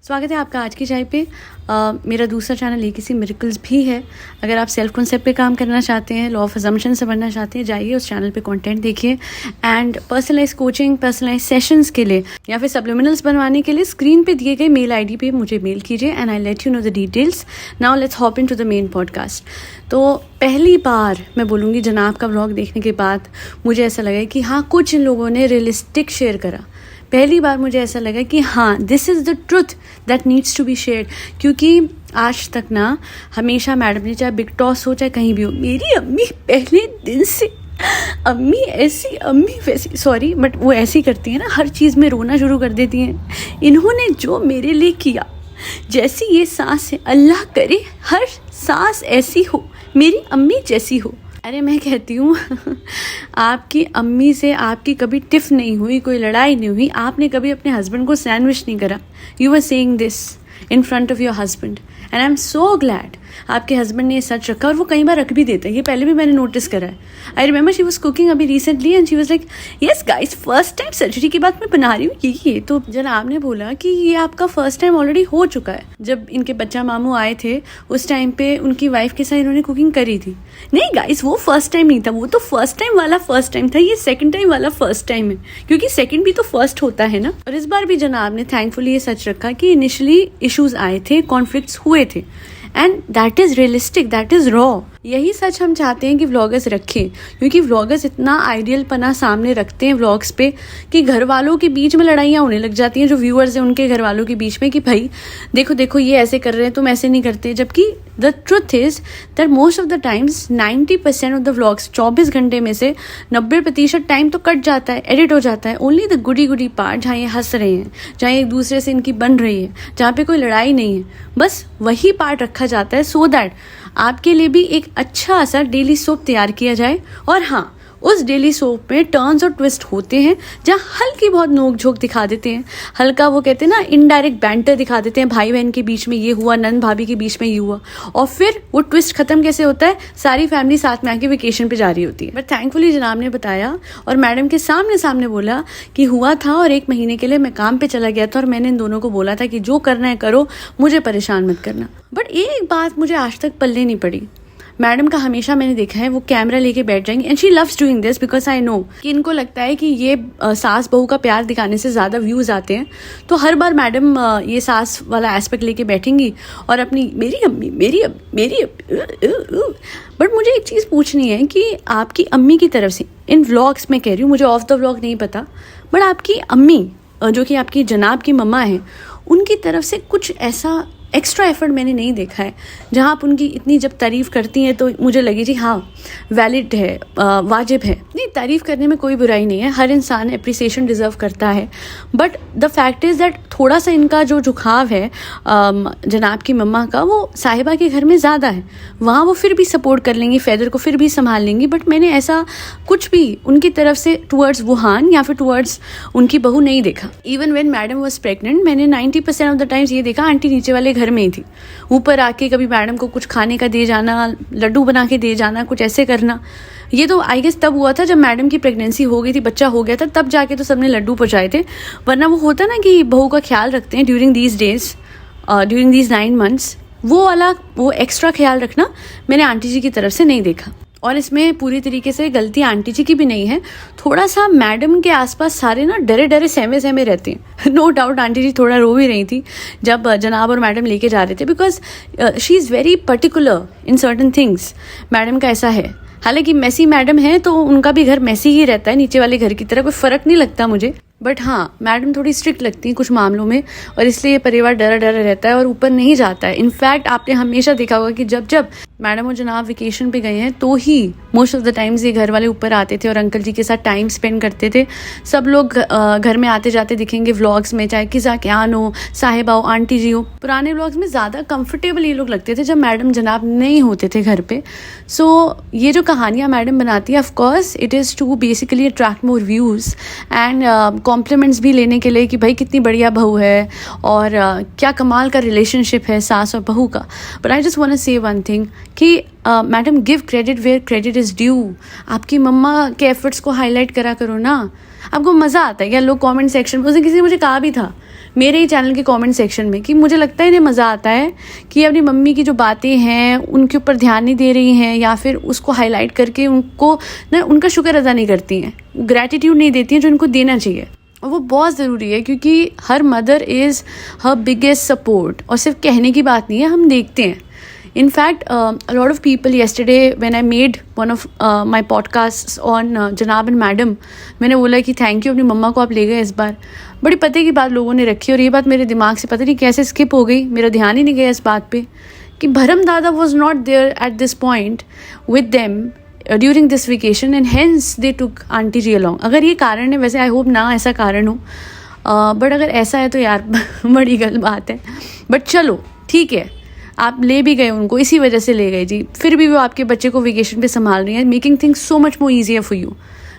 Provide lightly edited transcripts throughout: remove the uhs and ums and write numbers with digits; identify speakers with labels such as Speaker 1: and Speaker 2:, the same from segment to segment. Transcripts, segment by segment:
Speaker 1: स्वागत है आपका आज की चाय पे। मेरा दूसरा चैनल एक किसी मिरेकल्स भी है। अगर आप सेल्फ कॉन्सेप्ट पे काम करना चाहते हैं, लॉ ऑफ अजम्पशन से बनना चाहते हैं, जाइए उस चैनल पे कंटेंट देखिए। And personalise coaching, personalise sessions के लिए या फिर सब्लिमिनल्स बनवाने के लिए स्क्रीन पे दिए गए मेल आईडी पे मुझे मेल कीजिए and I let you know the details. Now let's hop into the main podcast. तो पहली बार मैं बोलूँगी जनाब का व्लॉग देखने के बाद मुझे ऐसा लगा कि हाँ, कुछ इन लोगों ने रियलिस्टिक शेयर करा। पहली बार मुझे ऐसा लगा कि हाँ, this is the truth that needs to be shared. क्योंकि आज तक ना हमेशा मैडम ने, चाहे बिग टॉस हो चाहे कहीं भी हो, मेरी अम्मी पहले दिन से अम्मी ऐसी अम्मी वैसी, सॉरी बट वो ऐसी करती है ना, हर चीज़ में रोना शुरू कर देती हैं। इन्होंने जो मेरे लिए किया, जैसी ये सांस है, अल्लाह करे हर सांस ऐसी हो, मेरी अम्मी जैसी हो। अरे मैं कहती हूँ आपकी अम्मी से आपकी कभी टिफ नहीं हुई, कोई लड़ाई नहीं हुई, आपने कभी अपने हस्बैंड को सैंडविच नहीं करा। You are saying this in front of your husband and I am so glad आपके हस्बैंड ने ये सच रखा। और वो कई बार रख भी देते हैं, ये पहले भी मैंने नोटिस करा है। I remember she was cooking अभी recently and she was like, yes guys, first time surgery के बाद मैं बना रही हूँ ये। तो जनाब ने बोला कि ये आपका फर्स्ट टाइम ऑलरेडी हो चुका है। जब इनके बच्चा मामू आए थे उस टाइम पे उनकी वाइफ के साथ इन्होंने कुकिंग करी थी। नहीं गाइस, वो फर्स्ट टाइम नहीं था, वो तो फर्स्ट टाइम वाला फर्स्ट टाइम था, ये सेकंड टाइम वाला फर्स्ट टाइम है, क्योंकि सेकंड भी तो फर्स्ट होता है ना। और इस बार भी जनाब ने थैंकफुली ये सच रखा कि इनिशियली इश्यूज आए थे, कॉन्फ्लिक्ट्स हुए थे and that is realistic, that is raw. यही सच हम चाहते हैं कि व्लॉगर्स रखें, क्योंकि व्लॉगर्स इतना आइडियल पना सामने रखते हैं व्लॉग्स पे कि घर वालों के बीच में लड़ाइयाँ होने लग जाती हैं, जो व्यूअर्स हैं उनके घर वालों के बीच में, कि भाई देखो देखो ये ऐसे कर रहे हैं, तुम ऐसे नहीं करते। जबकि the truth is that most of the times 90% of the vlogs, 24 घंटे में से 90% टाइम तो कट जाता है, एडिट हो जाता है। ओनली द गुडी पार्ट, जहाँ ये हंस रहे हैं, जहाँ एक दूसरे से इनकी बन रही है, जहाँ पे कोई लड़ाई नहीं है, बस वही पार्ट रखा जाता है सो दैट आपके लिए भी एक अच्छा सा डेली सोप तैयार किया जाए। और हाँ, उस डेली सोप में टर्न्स और ट्विस्ट होते हैं, जहाँ हल्की बहुत नोक झोंक दिखा देते हैं, हल्का वो कहते हैं ना इनडायरेक्ट बैंटर दिखा देते हैं, भाई बहन के बीच में ये हुआ, नंद भाभी के बीच में ये हुआ, और फिर वो ट्विस्ट खत्म कैसे होता है, सारी फैमिली साथ में आके वेकेशन पे जा रही होती है। बट थैंकफुली जनाब ने बताया और मैडम के सामने बोला कि हुआ था और 1 महीने के लिए मैं काम पे चला गया था और मैंने इन दोनों को बोला था कि जो करना है करो, मुझे परेशान मत करना। बट एक बात मुझे आज तक पल्ले नहीं पड़ी। मैडम का हमेशा मैंने देखा है वो कैमरा लेके बैठ जाएंगे and she loves doing this because I know कि इनको लगता है कि ये सास बहू का प्यार दिखाने से ज़्यादा व्यूज़ आते हैं। तो हर बार मैडम ये सास वाला एस्पेक्ट लेके बैठेंगी और अपनी मेरी अम्मी बट मुझे एक चीज़ पूछनी है कि आपकी अम्मी की तरफ से, इन व्लॉग्स में कह रही हूँ, मुझे ऑफ द व्लॉग नहीं पता, बट आपकी अम्मी जो कि आपकी जनाब की मम्मा है, उनकी तरफ से कुछ ऐसा एक्स्ट्रा एफर्ट मैंने नहीं देखा है जहाँ आप उनकी इतनी जब तारीफ़ करती हैं तो मुझे लगी जी हाँ वैलिड है, वाजिब है। नहीं, तारीफ़ करने में कोई बुराई नहीं है, हर इंसान अप्रिसिएशन डिज़र्व करता है। But the fact is that थोड़ा सा इनका जो झुकाव है जनाब की मम्मा का, वो साहिबा के घर में ज़्यादा है। वहाँ वो फिर भी सपोर्ट कर लेंगी, फैदर को फिर भी संभाल लेंगी, बट मैंने ऐसा कुछ भी उनकी तरफ से टूवर्ड्स वुहान या फिर टूवर्ड्स उनकी बहू नहीं देखा। Even when madam was pregnant, मैंने 90% ऑफ द टाइम्स ये देखा आंटी नीचे वाले घर में ही थी, ऊपर आके कभी मैडम को कुछ खाने का दे जाना, लड्डू बना के दे जाना, कुछ ऐसे करना। ये तो आई गेस तब हुआ था जब मैडम की प्रेगनेंसी हो गई थी, बच्चा हो गया था, तब जाके तो सबने लड्डू पहुंचाए थे। वरना वो होता ना कि बहू का ख्याल रखते हैं during these days, during these 9 months, वो वाला वो एक्स्ट्रा ख्याल रखना मैंने आंटी जी की तरफ से नहीं देखा। और इसमें पूरी तरीके से गलती आंटी जी की भी नहीं है। थोड़ा सा मैडम के आसपास सारे ना डरे सहमे रहते हैं। नो डाउट आंटी जी थोड़ा रो भी रही थी जब जनाब और मैडम लेके जा रहे थे, because she is very particular in certain things. Madam का ऐसा है, हालांकि मैसी मैडम है तो उनका भी घर मैसी ही रहता है, नीचे वाले घर की तरह कोई फ़र्क नहीं लगता मुझे। बट हाँ, मैडम थोड़ी स्ट्रिक्ट लगती हैं कुछ मामलों में, और इसलिए ये परिवार डरा रहता है और ऊपर नहीं जाता है। इनफैक्ट आपने हमेशा देखा होगा कि जब मैडम और जनाब वेकेशन पे गए हैं तो ही मोस्ट ऑफ द टाइम्स ये घर वाले ऊपर आते थे और अंकल जी के साथ टाइम स्पेंड करते थे। सब लोग घर में आते जाते दिखेंगे व्लॉग्स में, चाहे किसा क्यान हो, साहिबा हो, आंटी जी हो। पुराने व्लॉग्स में ज़्यादा कंफर्टेबल ये लोग लगते थे जब मैडम जनाब नहीं होते थे घर पे। सो ये जो कहानियाँ मैडम बनाती है, of course it is to basically attract more views and compliments भी लेने के लिए कि भाई कितनी बढ़िया बहू है और क्या कमाल का रिलेशनशिप है सास और बहू का। But I just want to say one thing कि madam, give credit where credit is due. आपकी मम्मा के एफर्ट्स को हाईलाइट करा करो ना। आपको मज़ा आता है क्या लोग कमेंट सेक्शन में, उसने किसी ने मुझे कहा भी था मेरे ही चैनल के कमेंट सेक्शन में कि मुझे लगता है इन्हें मज़ा आता है कि अपनी मम्मी की जो बातें हैं उनके ऊपर ध्यान नहीं दे रही हैं, या फिर उसको हाईलाइट करके उनको ना उनका शुक्र अदा नहीं करती हैं, ग्रैटिट्यूड नहीं देती हैं जो उनको देना चाहिए। और वो बहुत ज़रूरी है, क्योंकि her mother is her biggest support. और सिर्फ कहने की बात नहीं है, हम देखते हैं। In fact, a lot of people yesterday when I made one of my podcasts on जनाब एंड मैडम, मैंने बोला कि थैंक यू, अपनी मम्मा को आप ले गए इस बार। बड़ी पते की बात लोगों ने रखी और ये बात मेरे दिमाग से पता नहीं कैसे स्किप हो गई, मेरा ध्यान ही नहीं गया इस बात पे कि भरम दादा was not there at this point with them during this vacation and hence they took aunty ji along। अगर ये कारण है, वैसे आई होप ना ऐसा कारण हो, बट अगर ऐसा है तो यार बड़ी गलत बात है। बट चलो ठीक है, आप ले भी गए उनको, इसी वजह से ले गए जी, फिर भी वो आपके बच्चे को वेकेशन पे संभाल रही हैं, making things so much more easier for you.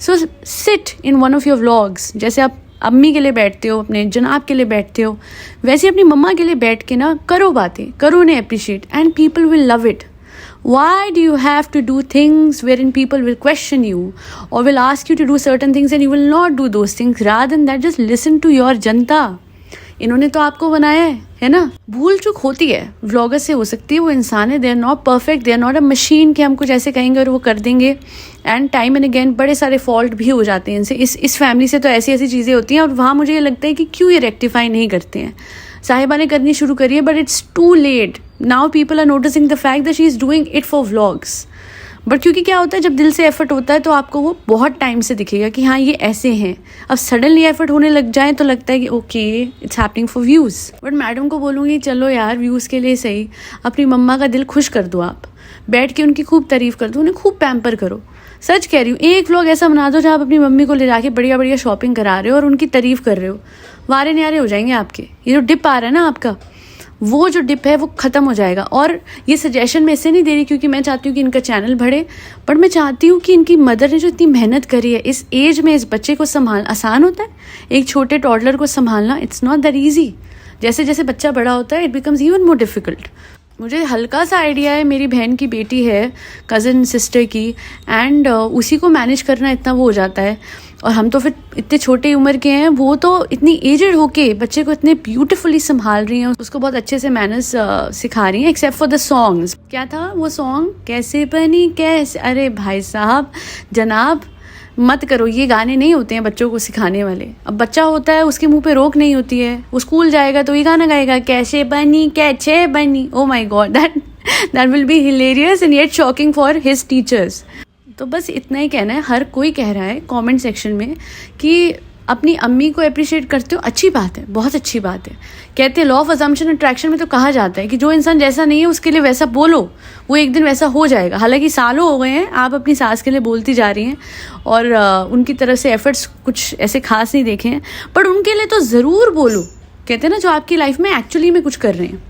Speaker 1: So sit in one of your vlogs, जैसे आप अम्मी के लिए बैठते हो, अपने जनाब के लिए बैठते हो, वैसे अपनी मम्मा के लिए बैठ के ना करो बातें, करो उन्हें appreciate and people will love it. Why do you have to do things wherein people will question you or will ask you to do certain things and you will not do those things? Rather than that, just listen to your जनता। इन्होंने तो आपको बनाया है ना। भूल चूक होती है, व्लॉगर से हो सकती है, वो इंसान है, they are not perfect, they are not a machine कि हम कुछ ऐसे कहेंगे और वो कर देंगे। एंड टाइम एंड अगेन बड़े सारे फॉल्ट भी हो जाते हैं इनसे। इस फैमिली से तो ऐसी ऐसी चीज़ें होती हैं और वहाँ मुझे ये लगता है कि क्यों ये रेक्टिफाई नहीं करते हैं। साहिबा ने करनी शुरू करी है, but it's too late. Now people are noticing the fact that she is doing it for vlogs. But क्योंकि क्या होता है, जब दिल से एफर्ट होता है तो आपको वो बहुत टाइम से दिखेगा कि हाँ ये ऐसे हैं। अब सडनली एफर्ट होने लग जाए तो लगता है कि okay it's happening for views. But madam को बोलूँगी चलो यार व्यूज़ के लिए सही, अपनी मम्मा का दिल खुश कर दो, आप बैठ के उनकी खूब तारीफ़ कर दो, उन्हें खूब पैम्पर करो। सच कह रही हूँ, एक व्लॉग ऐसा बना दो जहाँ आप अपनी मम्मी को ले जाके बढ़िया बढ़िया शॉपिंग करा रहे हो और उनकी तारीफ़ कर रहे हो, वारे न्यारे हो जाएंगे आपके। ये जो डिप आ रहा है ना आपका, वो जो डिप है वो ख़त्म हो जाएगा। और ये सजेशन मैं इससे नहीं दे रही क्योंकि मैं चाहती हूँ कि इनका चैनल बढ़े, बट मैं चाहती हूँ कि इनकी मदर ने जो इतनी मेहनत करी है इस एज में, इस बच्चे को संभाल आसान होता है? एक छोटे टॉडलर को संभालना इट्स नॉट दैट ईजी। जैसे जैसे बच्चा बड़ा होता है it becomes even more difficult. मुझे हल्का सा आइडिया है, मेरी बहन की बेटी है, कज़न सिस्टर की, एंड उसी को मैनेज करना इतना वो हो जाता है। और हम तो फिर इतने छोटे उम्र के हैं, वो तो इतनी एजड होके बच्चे को इतने ब्यूटीफुली संभाल रही हैं, उसको बहुत अच्छे से मैनर्स सिखा रही हैं, एक्सेप्ट फॉर द सॉन्ग्स। क्या था वो सॉन्ग, कैसे बनी कैसे, अरे भाई साहब जनाब मत करो, ये गाने नहीं होते हैं बच्चों को सिखाने वाले। अब बच्चा होता है, उसके मुंह पे रोक नहीं होती है, वो स्कूल जाएगा तो ये गाना गाएगा, कैसे बनी कैसे बनी। Oh my God, that will be hilarious and yet shocking for his teachers. तो बस इतना ही कहना है। हर कोई कह रहा है कमेंट सेक्शन में कि अपनी अम्मी को अप्रिशिएट करते हो, अच्छी बात है, बहुत अच्छी बात है। कहते हैं लॉ ऑफ अजम्पशन अट्रैक्शन में तो कहा जाता है कि जो इंसान जैसा नहीं है उसके लिए वैसा बोलो, वो एक दिन वैसा हो जाएगा। हालांकि सालों हो गए हैं आप अपनी सास के लिए बोलती जा रही हैं और उनकी तरफ से एफर्ट्स कुछ ऐसे खास नहीं देखे हैं, पर उनके लिए तो ज़रूर बोलो। कहते हैं ना, जो आपकी लाइफ में एक्चुअली में कुछ कर रहे हैं।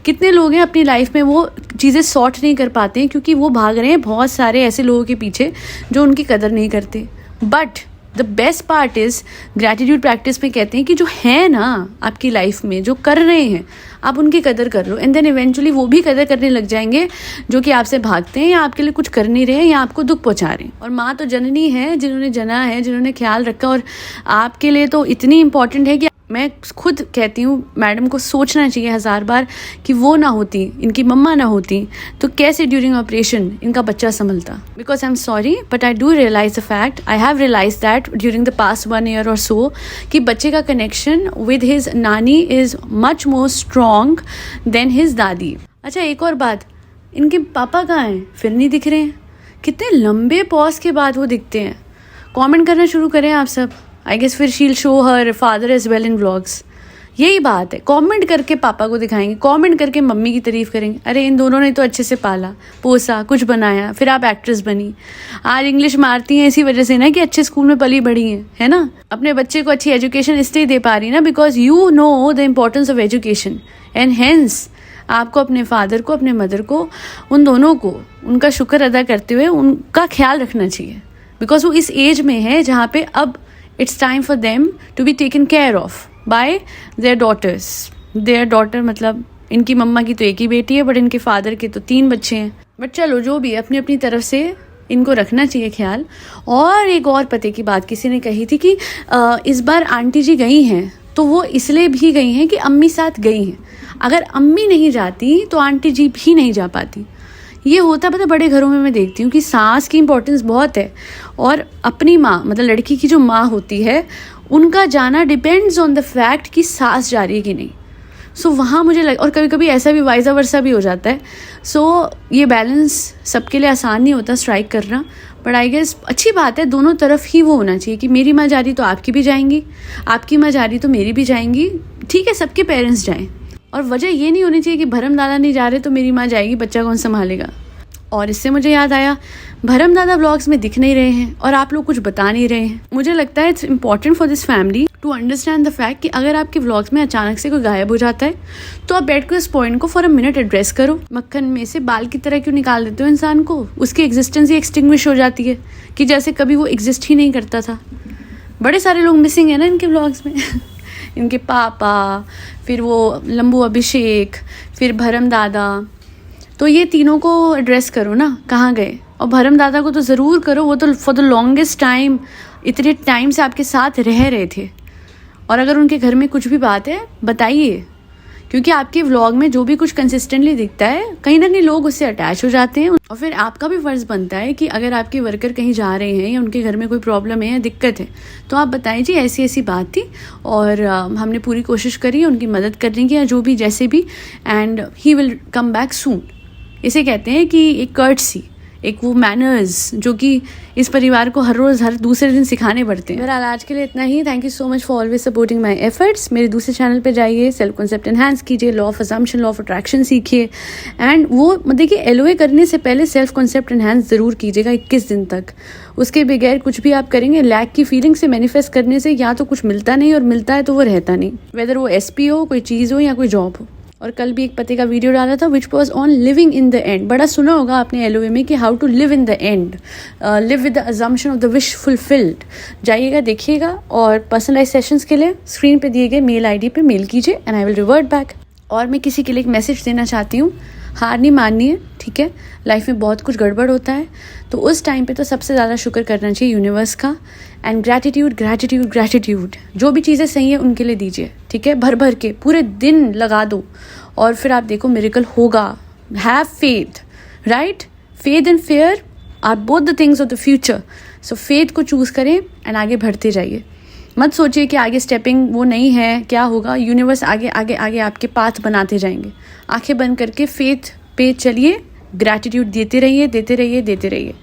Speaker 1: कितने लोग हैं अपनी लाइफ में वो चीज़ें सॉर्ट नहीं कर पाते हैं क्योंकि वो भाग रहे हैं बहुत सारे ऐसे लोगों के पीछे जो उनकी कदर नहीं करते। But the best part is gratitude practice में कहते हैं कि जो है ना आपकी लाइफ में, जो कर रहे हैं, आप उनकी कदर कर लो एंड देन इवेंचुअली वो भी कदर करने लग जाएंगे जो कि आपसे भागते हैं या आपके लिए कुछ कर नहीं रहे हैं या आपको दुख पहुंचा रहे हैं। और माँ तो जननी है, जिन्होंने जना है, जिन्होंने ख्याल रखा, और आपके लिए तो इतनी इंपॉर्टेंट है कि मैं खुद कहती हूँ मैडम को सोचना चाहिए 1000 बार कि वो ना होती, इनकी मम्मा ना होती तो कैसे ड्यूरिंग ऑपरेशन इनका बच्चा संभलता। Because I am sorry but I do realise the fact, I have realise that during the past 1 year और सो कि बच्चे का कनेक्शन विद हिज नानी is much more strong than his दादी। अच्छा एक और बात, इनके पापा कहाँ हैं? फिर नहीं दिख रहे हैं। कितने लंबे पॉज के बाद वो दिखते हैं। कमेंट करना शुरू करें आप सब। आई गेस फिर she'll show her father as well in vlogs. यही बात है, कमेंट करके पापा को दिखाएंगे, कमेंट करके मम्मी की तारीफ करेंगे। अरे इन दोनों ने तो अच्छे से पाला पोसा, कुछ बनाया, फिर आप एक्ट्रेस बनी। आज इंग्लिश मारती हैं इसी वजह से ना कि अच्छे स्कूल में पली बढ़ी हैं, है ना। अपने बच्चे को अच्छी एजुकेशन इसलिए दे पा रही ना because you know the importance of education and hence आपको अपने फादर को, अपने मदर को, उन दोनों को उनका शुक्र अदा करते हुए उनका ख्याल रखना चाहिए। बिकॉज वो इस एज में है जहाँ पे अब it's time for them to be taken care of by their daughters. Their daughter मतलब इनकी मम्मा की तो एक ही बेटी है बट इनके फादर के तो 3 बच्चे हैं। बट चलो जो भी, अपनी अपनी तरफ से इनको रखना चाहिए ख्याल। और एक और पते की बात किसी ने कही थी कि इस बार आंटी जी गई हैं तो वो इसलिए भी गई हैं कि अम्मी साथ गई हैं। अगर अम्मी नहीं जाती तो आंटी जी भी नहीं जा पाती। ये होता पता बड़े घरों में मैं देखती हूँ कि सास की इम्पोर्टेंस बहुत है, और अपनी माँ मतलब लड़की की जो माँ होती है उनका जाना डिपेंड्स ऑन द फैक्ट कि सास जा रही है कि नहीं। सो वहाँ मुझे और कभी कभी ऐसा भी वाइसा वर्सा भी हो जाता है। सो ये बैलेंस सबके लिए आसान नहीं होता स्ट्राइक करना, बट आई गेस अच्छी बात है, दोनों तरफ ही वो होना चाहिए कि मेरी माँ जा रही तो आपकी भी जाएंगी, आपकी माँ जा रही तो मेरी भी जाएंगी, ठीक है, सबके पेरेंट्स जाएं। और वजह ये नहीं होनी चाहिए कि भरम दादा नहीं जा रहे तो मेरी माँ जाएगी, बच्चा कौन संभालेगा। और इससे मुझे याद आया, भरम दादा व्लॉग्स में दिख नहीं रहे हैं और आप लोग कुछ बता नहीं रहे हैं। मुझे लगता है it's important for this family to understand the fact कि अगर आपके व्लॉग्स में अचानक से कोई गायब हो जाता है तो आप बैठ कर इस पॉइंट को फॉर अ मिनट एड्रेस करो। मक्खन में से बाल की तरह क्यों निकाल देते हो इंसान को, उसकी एग्जिस्टेंस ही एक्सटिंग्विश हो जाती है कि जैसे कभी वो एग्जिस्ट ही नहीं करता था। बड़े सारे लोग मिसिंग है ना इनके व्लॉग्स में इनके पापा, फिर वो लंबू अभिषेक, फिर भरम दादा। तो ये तीनों को एड्रेस करो ना, कहाँ गए। और भरम दादा को तो ज़रूर करो, वो तो फॉर द लॉन्गेस्ट टाइम इतने टाइम से आपके साथ रह रहे थे। और अगर उनके घर में कुछ भी बात है बताइए, क्योंकि आपके व्लॉग में जो भी कुछ कंसिस्टेंटली दिखता है कहीं ना कहीं लोग उससे अटैच हो जाते हैं। और फिर आपका भी फ़र्ज़ बनता है कि अगर आपके वर्कर कहीं जा रहे हैं या उनके घर में कोई प्रॉब्लम है या दिक्कत है तो आप बताएं जी ऐसी ऐसी बात थी और हमने पूरी कोशिश करी उनकी मदद करने की या जो भी जैसे भी, and he will come back soon. इसे कहते हैं कि एक कर्टसी, एक वो मैनर्स जो कि इस परिवार को हर रोज़ हर दूसरे दिन सिखाने पड़ते हैं। बहरहाल आज के लिए इतना ही। Thank you so much for always supporting my efforts. मेरे दूसरे चैनल पे जाइए, सेल्फ कॉन्सेप्ट एनहांस कीजिए, law of assumption, law of attraction सीखिए। एंड वो देखिए, एलओए करने से पहले सेल्फ कॉन्सेप्ट एनहांस ज़रूर कीजिएगा 21 दिन तक। उसके बगैर कुछ भी आप करेंगे लैक की फीलिंग से मैनिफेस्ट करने से या तो कुछ मिलता नहीं, और मिलता है तो वो रहता नहीं, वेदर वो एसपी हो, कोई चीज़ हो या कोई जॉब हो। और कल भी एक पति का वीडियो डाला था which was on living in the end. बड़ा सुना होगा आपने एलओए में कि how to live in the end, live with the assumption of the wish fulfilled. जाइएगा, देखिएगा, और पर्सनलाइज सेशंस के लिए स्क्रीन पे दिए गए मेल आईडी पे मेल कीजिए and I will revert back. और मैं किसी के लिए एक मैसेज देना चाहती हूँ, हार नहीं माननी है, ठीक है। लाइफ में बहुत कुछ गड़बड़ होता है, तो उस टाइम पे तो सबसे ज़्यादा शुक्र करना चाहिए यूनिवर्स का। एंड ग्रैटिट्यूड ग्रैटिट्यूड ग्रैटिट्यूड, जो भी चीज़ें सही है उनके लिए दीजिए, ठीक है। भर भर के पूरे दिन लगा दो और फिर आप देखो मिरेकल होगा। Have faith, right. Faith and fear are both the things of the future. So faith को चूज़ करें एंड आगे बढ़ते जाइए। मत सोचिए कि आगे स्टेपिंग वो नहीं है, क्या होगा। यूनिवर्स आगे आगे आगे आपके पाथ बनाते जाएंगे। आंखें बंद करके फेथ पे चलिए, ग्रैटिट्यूड देते रहिए देते रहिए देते रहिए।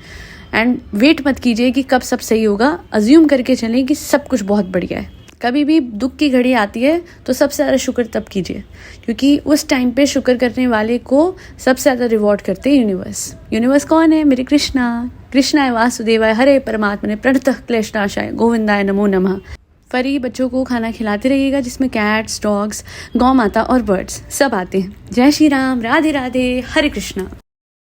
Speaker 1: एंड वेट मत कीजिए कि कब सब सही होगा, अज्यूम करके चलें कि सब कुछ बहुत बढ़िया है। कभी भी दुख की घड़ी आती है तो सबसे ज़्यादा शुक्र तब कीजिए, क्योंकि उस टाइम पे शुक्र करने वाले को सबसे ज़्यादा रिवॉर्ड करते हैं यूनिवर्स। यूनिवर्स कौन है? मेरे कृष्णा। कृष्णाय वासुदेवाय हरे परमात्मने प्रणतः क्लेशनाशाय गोविंदाय नमो नमः। फरी बच्चों को खाना खिलाते रहिएगा जिसमें कैट्स, डॉग्स, गौ माता और बर्ड्स सब आते हैं। जय श्री राम, राधे राधे, हरे कृष्णा।